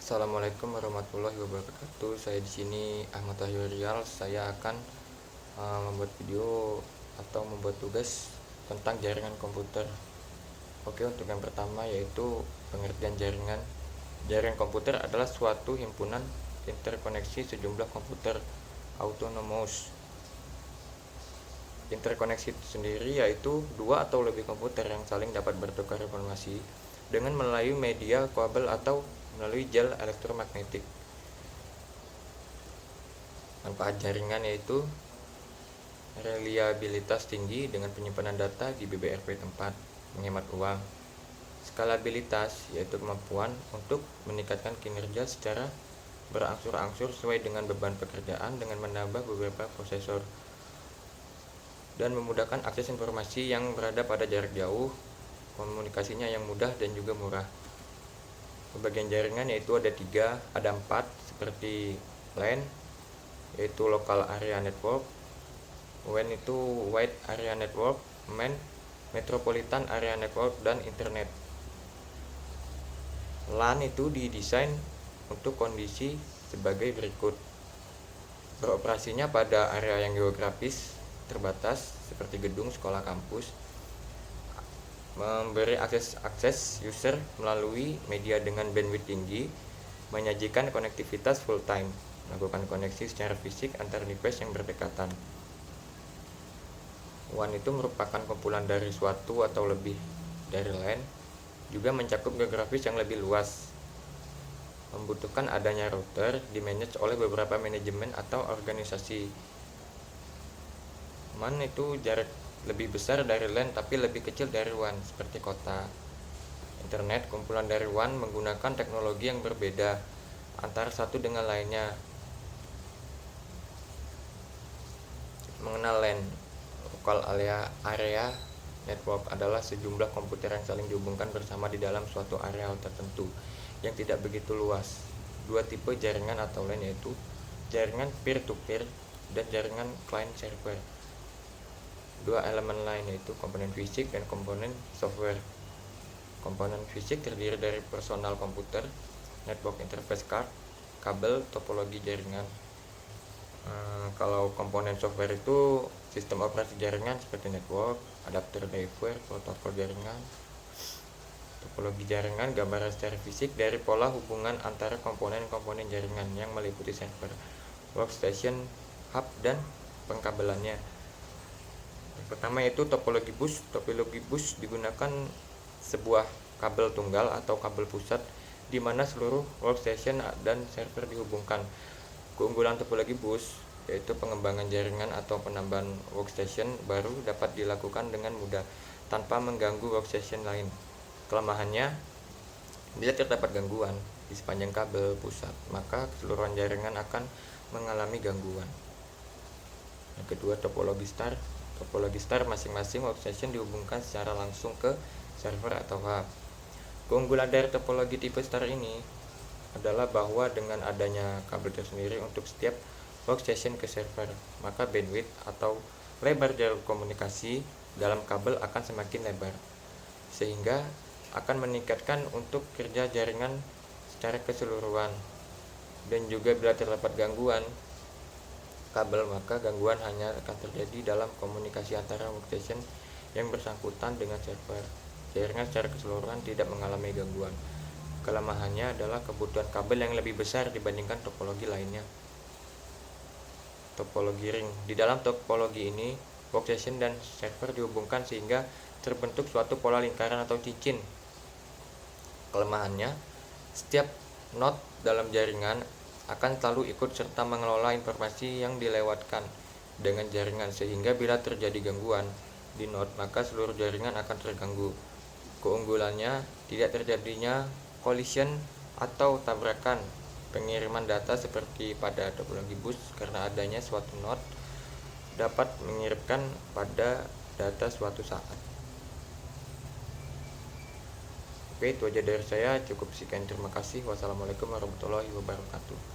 Assalamualaikum warahmatullahi wabarakatuh. Saya di sini Ahmad Wahyu Rial. Saya akan membuat video atau membuat tugas tentang jaringan komputer. Oke, untuk yang pertama yaitu pengertian jaringan. Jaringan komputer adalah suatu himpunan interkoneksi sejumlah komputer autonomous. Interkoneksi itu sendiri yaitu dua atau lebih komputer yang saling dapat bertukar informasi dengan melalui media kabel atau melalui gel elektromagnetik. Manfaat jaringan yaitu reliabilitas tinggi dengan penyimpanan data di BBRP tempat, menghemat uang. Skalabilitas yaitu kemampuan untuk meningkatkan kinerja secara berangsur-angsur sesuai dengan beban pekerjaan dengan menambah beberapa prosesor dan memudahkan akses informasi yang berada pada jarak jauh, komunikasinya yang mudah dan juga murah. Pembagian jaringan yaitu ada 4 seperti LAN yaitu Local Area Network, WAN itu Wide Area Network, MAN Metropolitan Area Network, dan Internet. LAN itu didesain untuk kondisi sebagai berikut: beroperasinya pada area yang geografis terbatas seperti gedung, sekolah, kampus, memberi akses user melalui media dengan bandwidth tinggi, menyajikan konektivitas full time, melakukan koneksi secara fisik antar device yang berdekatan. WAN itu merupakan kumpulan dari suatu atau lebih dari LAN, juga mencakup geografis yang lebih luas, membutuhkan adanya router dimanage oleh beberapa manajemen atau organisasi. MAN itu jarak lebih besar dari LAN tapi lebih kecil dari WAN seperti kota. Internet kumpulan dari WAN menggunakan teknologi yang berbeda antara satu dengan lainnya. Mengenal LAN, Local Area Network adalah sejumlah komputer yang saling dihubungkan bersama di dalam suatu area tertentu yang tidak begitu luas. Dua tipe jaringan atau LAN yaitu jaringan peer-to-peer dan jaringan client-server. Dua elemen lain yaitu komponen fisik dan komponen software. Komponen fisik terdiri dari personal komputer, network interface card, kabel, topologi jaringan. Kalau komponen software itu sistem operasi jaringan seperti network, adapter, driver, protokol jaringan. Topologi jaringan gambaran secara fisik dari pola hubungan antara komponen-komponen jaringan yang meliputi server, workstation, hub, dan pengkabelannya. Yang pertama yaitu topologi bus. Topologi bus digunakan sebuah kabel tunggal atau kabel pusat di mana seluruh workstation dan server dihubungkan. Keunggulan topologi bus yaitu pengembangan jaringan atau penambahan workstation baru dapat dilakukan dengan mudah tanpa mengganggu workstation lain. Kelemahannya, bila terdapat gangguan di sepanjang kabel pusat, maka keseluruhan jaringan akan mengalami gangguan. Yang kedua, topologi star. Topologi star, masing-masing workstation dihubungkan secara langsung ke server atau hub. Keunggulan dari topologi tipe star ini adalah bahwa dengan adanya kabel tersendiri untuk setiap workstation ke server, maka bandwidth atau lebar jalur komunikasi dalam kabel akan semakin lebar, sehingga akan meningkatkan untuk kerja jaringan secara keseluruhan. Dan juga bila terdapat gangguan kabel, maka gangguan hanya akan terjadi dalam komunikasi antara workstation yang bersangkutan dengan server. Jaringan secara keseluruhan tidak mengalami gangguan. Kelemahannya adalah kebutuhan kabel yang lebih besar dibandingkan topologi lainnya. Topologi ring. Di dalam topologi ini, workstation dan server dihubungkan sehingga terbentuk suatu pola lingkaran atau cincin. Kelemahannya, setiap node dalam jaringan akan selalu ikut serta mengelola informasi yang dilewatkan dengan jaringan, sehingga bila terjadi gangguan di node maka seluruh jaringan akan terganggu. Keunggulannya, tidak terjadinya collision atau tabrakan pengiriman data seperti pada topologi bus karena adanya suatu node dapat mengirimkan pada data suatu saat. Oke, itu aja dari saya. Cukup sekian, terima kasih. Wassalamualaikum warahmatullahi wabarakatuh.